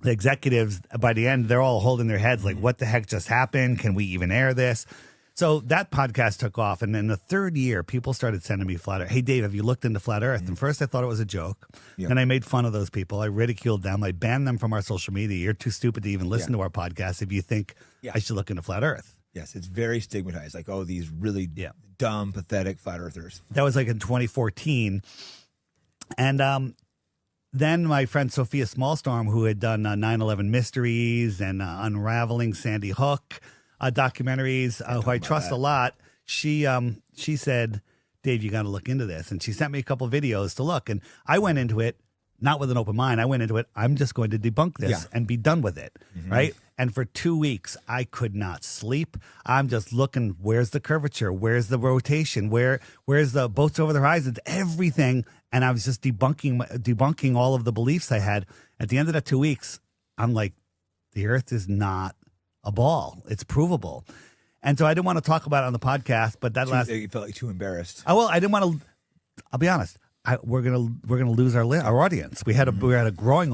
the executives, by the end, they're all holding their heads like, what the heck just happened? Can we even air this? So that podcast took off. And in the third year, people started sending me flat earth. Hey, Dave, have you looked into flat earth? And first I thought it was a joke. And I made fun of those people. I ridiculed them. I banned them from our social media. You're too stupid to even listen to our podcast if you think I should look into flat earth. Yes, it's very stigmatized. Like, oh, these really dumb, pathetic flat earthers. That was like in 2014. And then my friend Sophia Smallstorm, who had done 9/11 Mysteries and Unraveling Sandy Hook documentaries, who I trust a lot, she said, Dave, you got to look into this. And she sent me a couple videos to look. And I went into it not with an open mind. I went into it, I'm just going to debunk this and be done with it, right? And for 2 weeks, I could not sleep. I'm just looking, where's the curvature? Where's the rotation? Where's the boats over the horizons? Everything. And I was just debunking all of the beliefs I had. At the end of that 2 weeks, I'm like, the earth is not a ball. It's provable. And so I didn't want to talk about it on the podcast, but You felt like too embarrassed. I didn't want to, I'll be honest. We're gonna lose our audience. We had a growing